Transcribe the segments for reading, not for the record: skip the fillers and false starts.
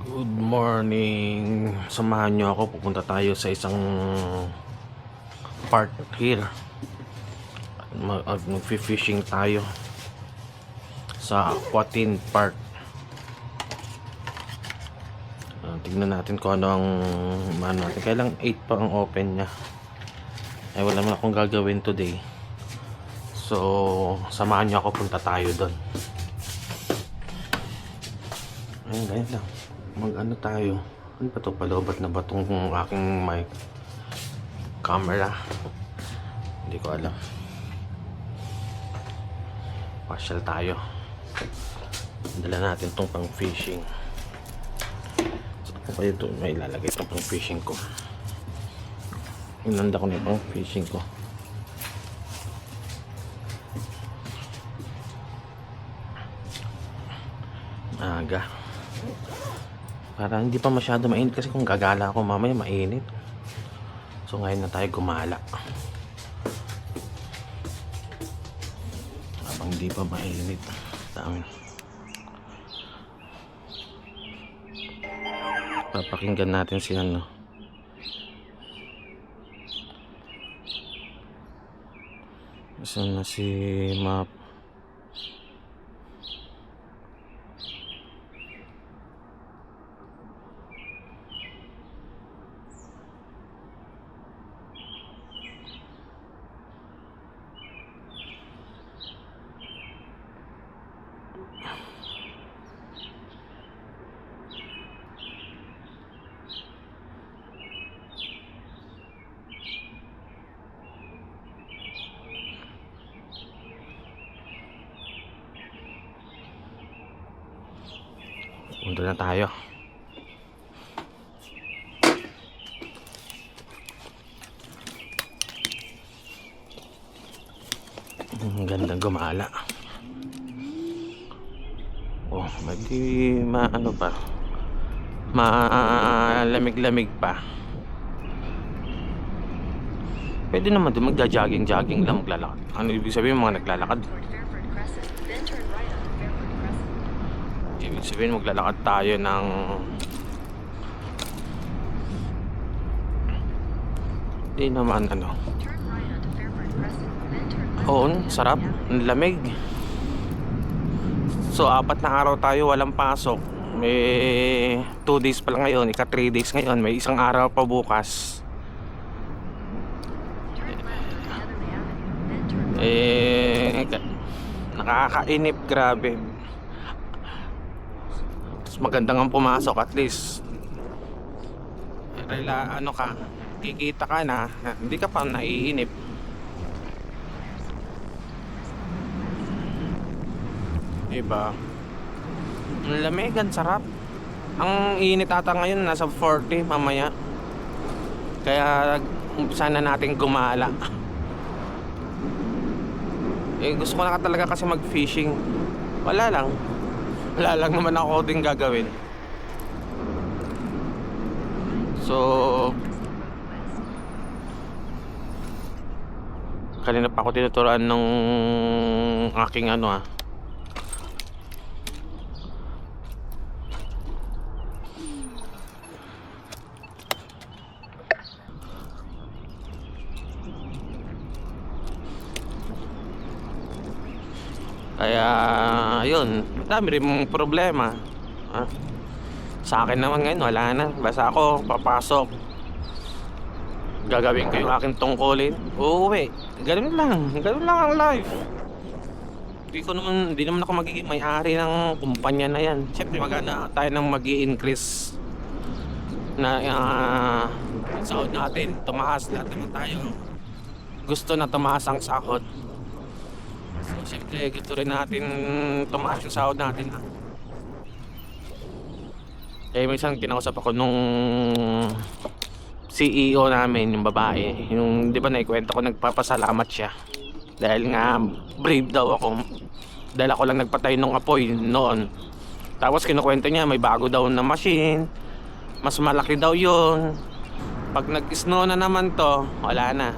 Good morning. Samahan nyo ako. Pupunta tayo sa isang park here. Mag-fishing tayo sa Aquatin Park. Tignan natin kung ano ang natin. Kailang 8 pa ang open nya. Ay wala naman akong gagawin today. So samahan nyo ako, punta tayo doon. Ayun, ganyan lang. Mag-ano tayo. Ano ba ito? Palobat na ba itong aking mic camera? Hindi ko alam. Pasyal tayo. Dala natin itong pang fishing. So, kung kayo ito, may ilalagay itong pang fishing ko. Inanda ko na yung pang fishing ko. Aga. Para hindi pa masyado mainit, kasi kung gagala ako mamaya mainit. So ngayon na tayo gumala habang hindi pa mainit. Papakinggan natin si ano. Saan na si Map? Punta na tayo. Ang gandang gumala. Oh, hindi maano pa. Malamig-lamig pa. Pwede naman doon magja-jogging lang, maglalakad. Ano ibig sabihin mga naglalakad? Ibig sabihin maglalakad tayo ng di naman ano. Oo, sarap, ang lamig. So 4 na araw tayo walang pasok. May 2 days pa lang ngayon, ika 3 days ngayon, may isang araw pa bukas. Nakakainip, grabe. Maganda nga pumasok, at least ano ka, kikita ka na, hindi ka pa naiinip. Diba? Ang lamig, ang sarap. Ang init ata ngayon, nasa 40 mamaya. Kaya umpisa na natin gumala. Gusto ko na talaga kasi mag-fishing. Wala lang naman ako din gagawin. So kanina pa ako tinuturuan ng aking ano kaya yun, dami rin problema. Sa akin naman ngayon wala na, basta ako papasok, gagawin ko yung aking tungkulin, uuwi, ganun lang ang life. Hindi naman ako magiging may-ari ng kumpanya na yan. Siyempre magana tayo ng mag-i-increase na sahod natin, tumaas, lahat naman tayo gusto na tumaas ang sahod. So siyempre gusto rin natin tumaas yung sahod natin. Kaya minsan kinausap ako nung CEO namin, yung babae, yung di ba naikwento ko, nagpapasalamat siya dahil nga brave daw ako, dahil ako lang nagpatay nung apoy noon. Tapos kinukwento niya may bago daw na machine, mas malaki daw yun. Pag nag-snow na naman to, wala na,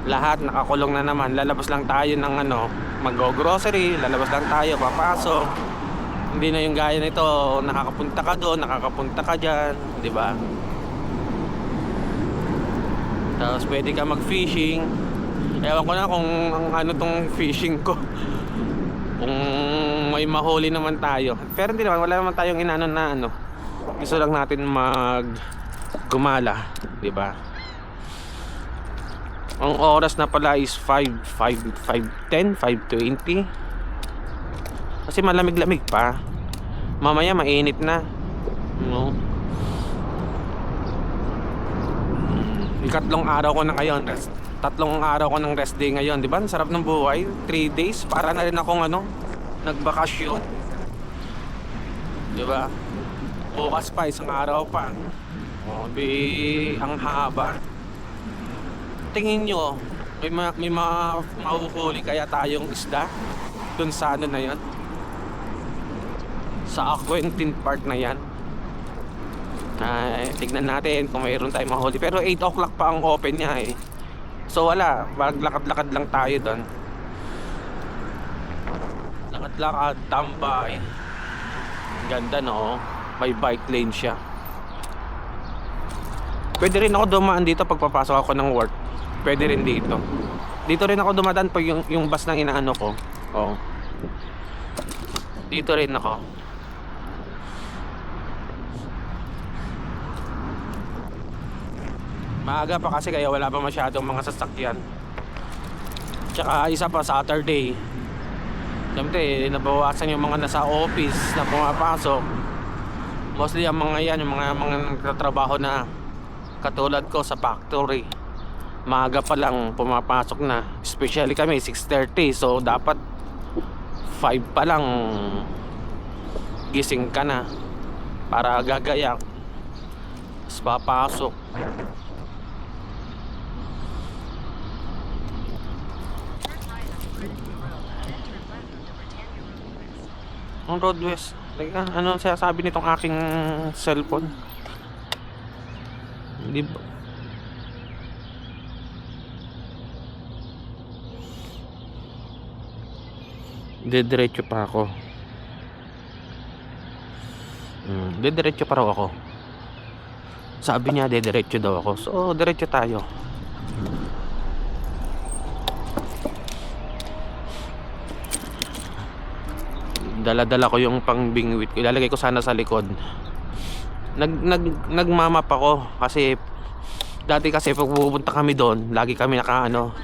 lahat nakakulong na naman. Lalabas lang tayo ng ano, mag-go-grocery, lalabas lang tayo, papasok. Hindi na yung gaya nito, nakakapunta ka doon, nakakapunta ka dyan, di ba? Tapos pwede ka mag-fishing. Ewan ko na kung ano tong fishing ko. Kung may mahuli naman tayo. Pero hindi naman, wala naman tayong inano na ano. Gusto lang natin gumala, di ba? Ang oras na pala is 5:10, 5:20. Kasi malamig-lamig pa. Mamaya mainit na. No? Ikatlong araw ko na ngayon. Tatlong araw ko ng rest day ngayon, di ba? Ang sarap ng buhay. 3 days, para na rin akong nagbakasyon. Di ba? Bukas pa, isang araw pa. Ang haba. Tingin nyo, may mahuhuli kaya tayong isda dun sa ano na yan, sa Aquentin Park na yan. Tignan natin kung mayroon tayong mahuli. Pero 8 o'clock pa ang open niya eh. So wala, maglakad-lakad lang tayo doon. Lakad-lakad, tambay. Ganda no, may bike lane siya. Pwede rin ako dumaan dito pag papasok ako ng work. Pwede rin dito. Dito rin ako dumadaan pag yung bus ng inaano ko. Oh. Dito rin ako. Maaga pa kasi kaya wala pa masyadong mga sasakyan. Tsaka isa pa, Saturday. Siyempre, nabawasan yung mga nasa office na pumapasok. Mostly ang mga yan, yung mga nagtatrabaho na katulad ko sa factory. Maaga pa lang pumapasok na. Especially kami, 6:30. So, dapat 5 pa lang gising ka na para gagayak. Tapos papasok. Ang Road West. Ano ang sinasabi nitong aking cellphone? Hindi ba? Diretso pa ako. Diretso pa raw ako. Sabi niya diretso daw ako. So diretso tayo. Dala-dala ko yung pangbingwit. Ilalagay ko sana sa likod. Nagmamap ako kasi dati kasi pag pupunta kami doon, lagi kami nakaano.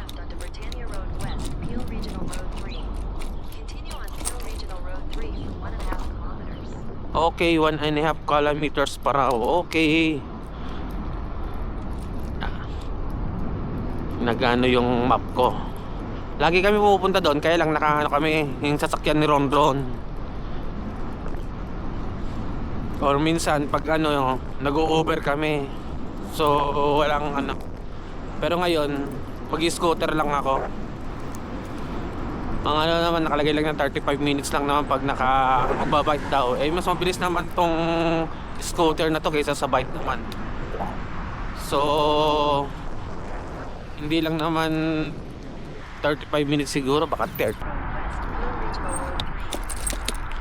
Okay, 1.5 kilometers per hour. Okay. Nagano yung map ko. Lagi kami pupunta doon, kaya lang nakaano kami yung sasakyan ni Ron Ron. Or minsan pag nag-o-over kami. So walang ano. Pero ngayon, pag-scooter lang ako. Ang naman nakalagay lang ng 35 minutes lang naman pag magbabike daw. Eh mas mabilis naman tong scooter na to kaysa sa bike naman. So hindi lang naman 35 minutes siguro, baka 30.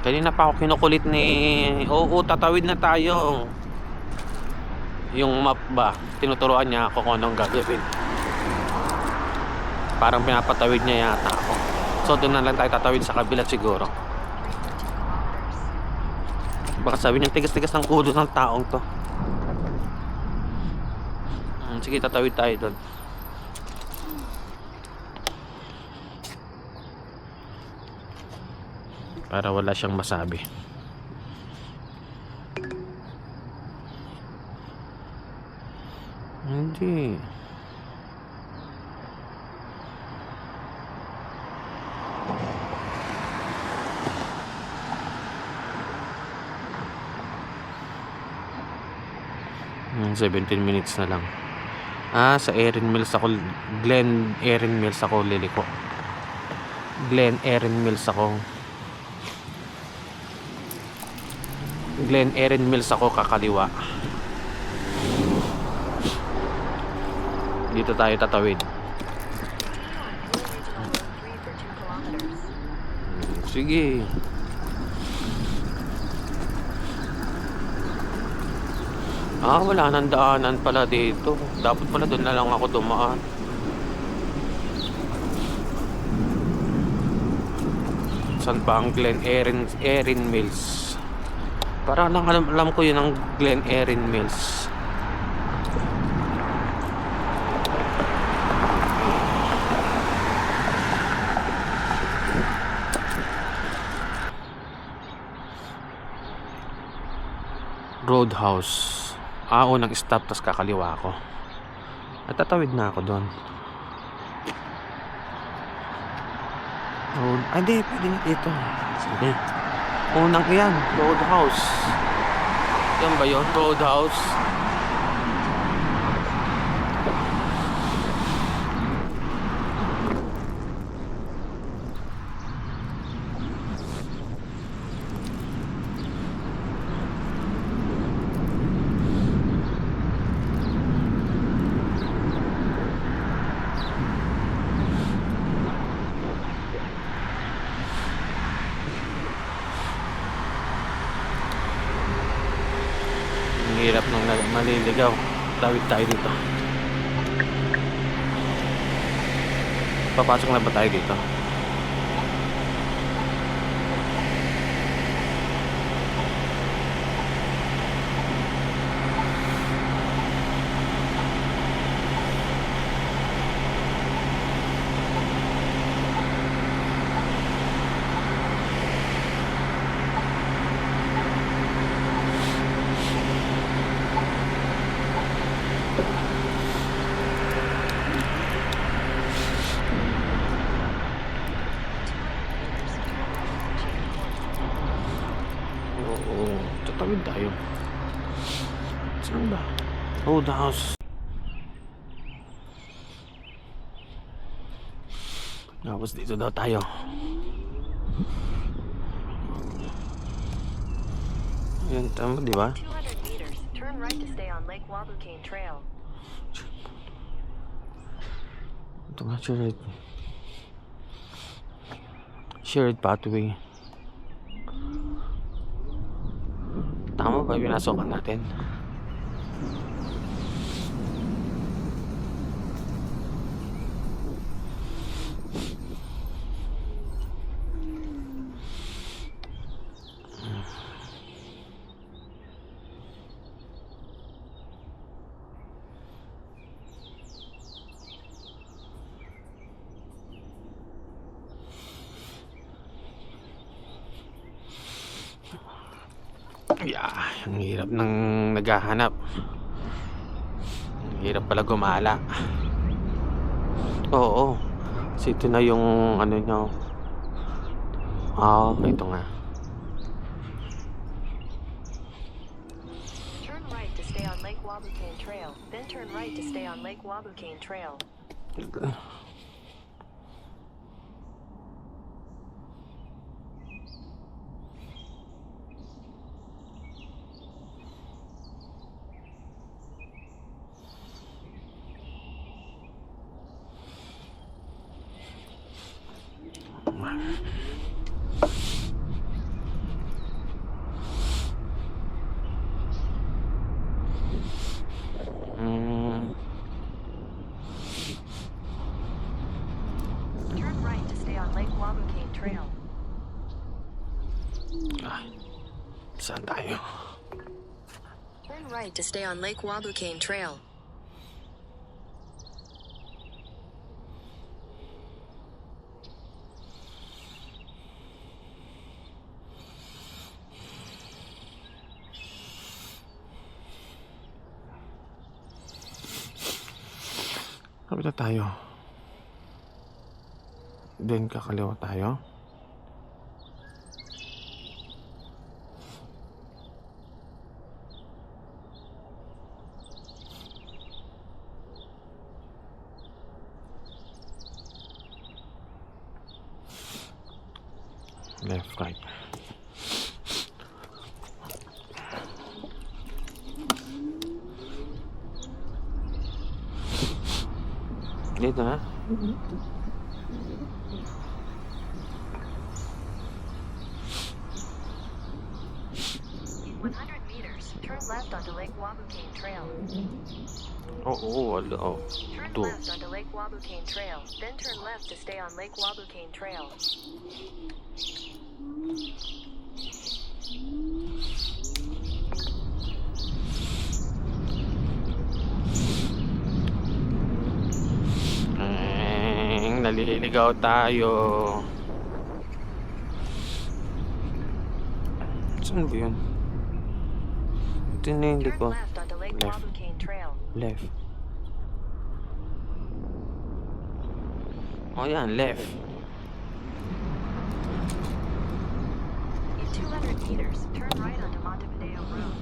Kanina pa ako kinukulit ni tatawid na tayo. Yung map ba, tinuturuan niya ako kung anong gagawin. Parang pinapatawid niya yata ako. So doon na lang tayo tatawid sa kabila siguro. Baka sabi niya tigas-tigas ng ulo ng taong to. Sige, tatawid tayo doon. Para wala siyang masabi. Hindi. Hmm, 17 minutes na lang. Sa Erin Mills ako, Glen Erin Mills ako liliko. Glen Erin Mills ako. Glen Erin Mills ako kakaliwa. Dito tayo tatawid. Sige. Ah, wala nang daanan pala dito. Dapat pala doon na lang ako dumaan. Saan ba ang Glen Erin Mills? Parang alam ko yun ang Glen Erin Mills. Roadhouse. Unang stop, tas kakaliwa ako. At tatawid na ako doon. Hindi, pwede na dito. Sige. Unang yan, Roadhouse. Yan ba yun? Roadhouse. Hirap nung maliligaw. Tawid tayo dito. Papasok na ba tayo dito? Oo, tatawid tayo. Saan ba? Roadhouse. Tapos dito daw tayo. Yan, tama, di ba? 200 meters, turn right to stay on Lake Wabukane Trail. Ito nga, shared pathway. Tama ba yung pinasokan natin? Yeah, ang hirap ng naghahanap. Ang hirap pala gumala. Oo. Kasi ito na yung ano nyo. Ito nga. Turn right to stay on Lake Wabukane Trail. Then turn right to stay on Lake Wabukane Trail. Turn right to stay on Lake Wabukane Trail. Saan tayo? Turn right to stay on Lake Wabukane Trail. Kapit na tayo. Then kakaliwa tayo. Left, right. Dito na? 100 meters, turn left on onto Lake Wabucane Trail. Oo, wala. Oh. Turn Ito. left onto Lake Wabucane Trail, then turn left to stay on Lake Wabucane Trail. Naliligaw tayo. Saan ba yun? Ito na hindi Turn ko. left onto Lake Left. Wabucane Trail. Left. Oh yan, left. In 200 meters, turn right onto Montevideo Road.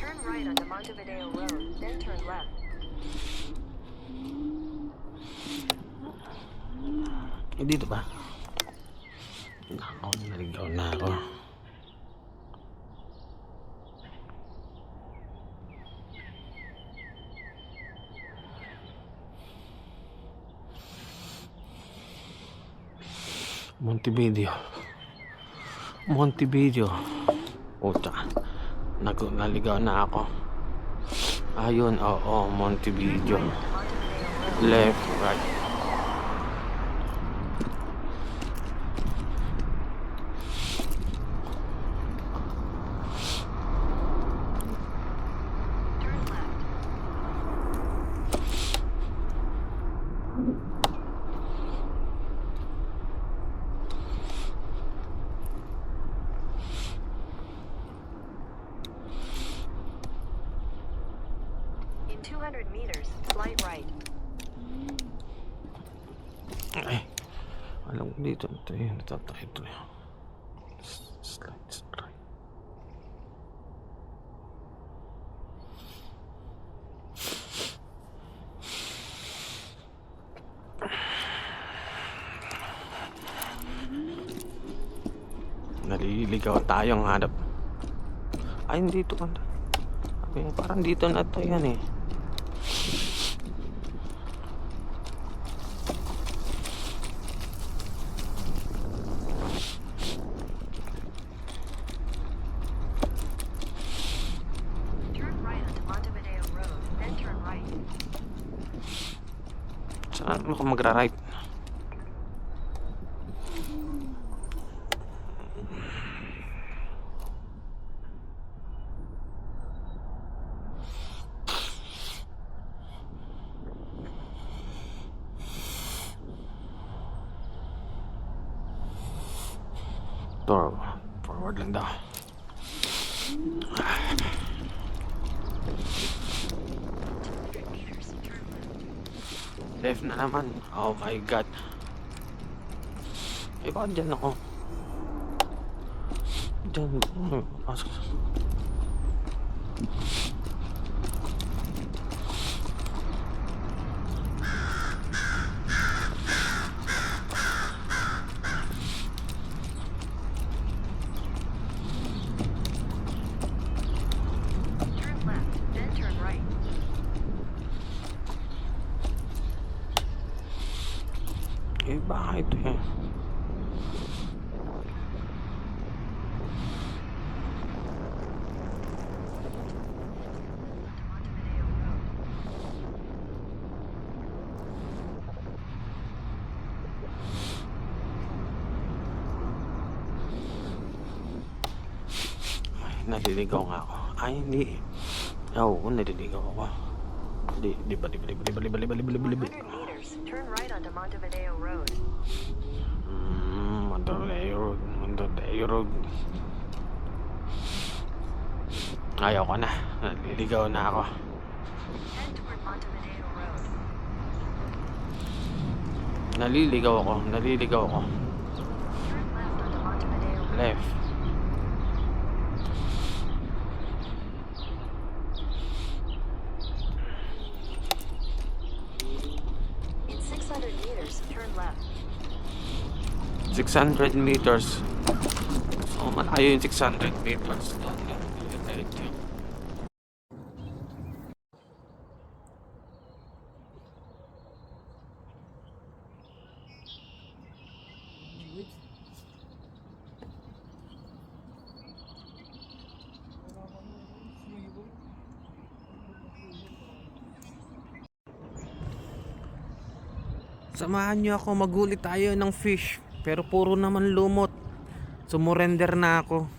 Turn right onto Montevideo Road, then turn left. Dito ba? Nako, naligaw na ako. Montevideo. Puta. Naligaw na ako. Ayun, oo, Montevideo. Left, right. Turn left. In 200 meters, slight right. Ay, alam ko dito na tayo. Natatay ito. Slide. Naliligaw tayong hanap. Ay, hindi ito. Sabi, parang dito na tayo yan eh. Turn right onto Montevideo Road, then turn right. Saan ako magra-right? Forward lang daw. Left na naman. Oh my god. Eh, bakit dyan ako? Dyan. Pasok. Turn left, then turn right. Eh, bakit eh? Montevideo Road. Ay, naliligaw nga ako. Ay, hindi. Oo, naliligaw ako. Di ba? 100 meters, turn right onto Montevideo Road. Montevideo Road. Ayaw ko na. Naliligaw na ako. Head toward Montevideo Road. Naliligaw ako. Turn left onto Montevideo Road. Left. In 600 meters, turn left. 600 meters. So, malayo yung 600 meters. Samahan nyo ako, maguli tayo ng fish. Pero puro naman lumot. Sumurrender na ako.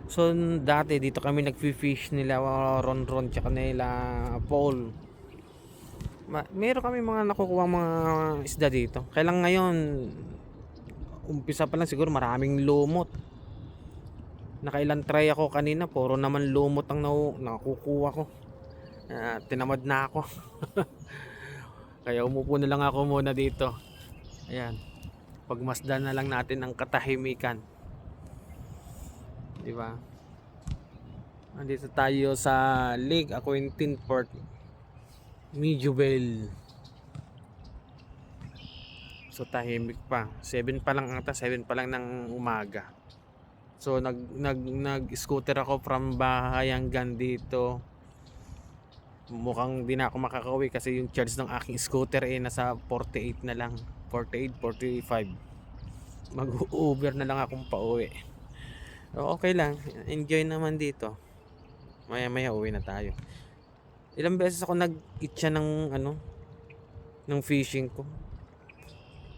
So dati dito kami nagfi-fish nila Ron Ron tsaka nila Paul. Meron kami mga nakukuha mga isda dito. Kailang ngayon umpisa pa lang siguro maraming lumot. Nakailan try ako kanina, puro naman lumot ang nakukuha ko. Tinamad na ako. Kaya umupo na lang ako muna dito. Ayan. Pagmasdan na lang natin ang katahimikan. Di ba? Andito tayo sa Lake Aquintine Port Midjubel. So tahimik pa. 7 pa lang ata, 7 pa lang ng umaga. So nag-scooter ako from bahay hanggang dito. Mukhang di na ako makakauwi kasi yung charge ng aking scooter nasa 48 na lang. 48, 45. Mag-Uber na lang akong pauwi. So, okay lang. Enjoy naman dito. Maya-maya uwi na tayo. Ilang beses ako nag-itcha ng ng fishing ko.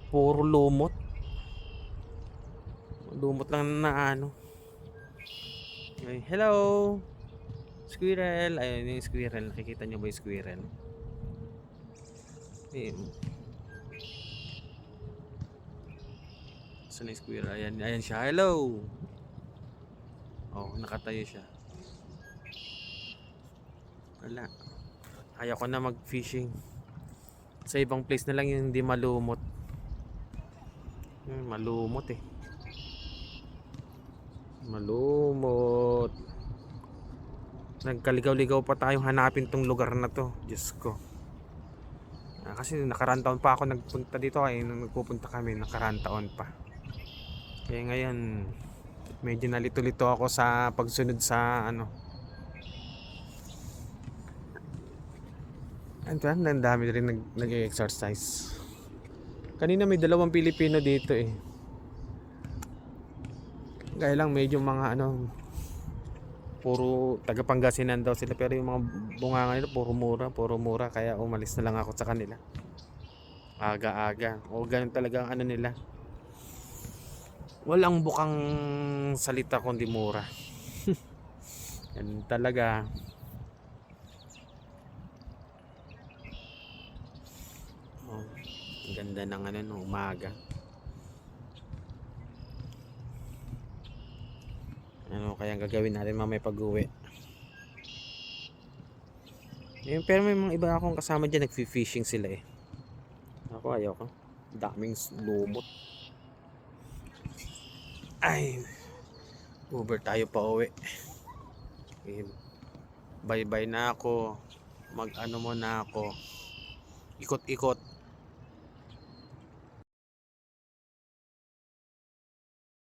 Puro lumot. Lumot lang na Okay, hello. Squirrel. Ayun yung squirrel. Nakikita nyo ba yung squirrel? Saan yung squirrel? Ayan siya. Hello. Oh, nakatayo siya. Wala. Ayaw ko na mag-fishing. Sa ibang place na lang yung hindi malumot. Malumot eh. Malumot. Nagkaligaw-ligaw pa tayong hanapin tong lugar na to. Diyos ko. Kasi nakaraan taon pa ako nagpunta dito. Nung nagpupunta kami, nakaraan taon pa. Kaya ngayon, medyo nalito-lito ako sa pagsunod sa ang dami rin nag-exercise. Kanina may 2 Pilipino dito eh. Gaya lang medyo mga puro taga Pangasinan daw sila, pero yung mga bunganga nila puro mura, kaya umalis na lang ako sa kanila. Aga-aga. O ganun talaga ang nila. Walang bukang salita kundi mura. Yan talaga. Oh, ang ganda ng umaga. Kaya ang gagawin natin mamaya pag-uwi. Pero may mga iba akong kasama dyan, nagfi-fishing sila eh. Ako ayaw ko. Daming lumot. Ay, Uber tayo pa uwi. Bye bye na ako. Muna ako. Ikot-ikot.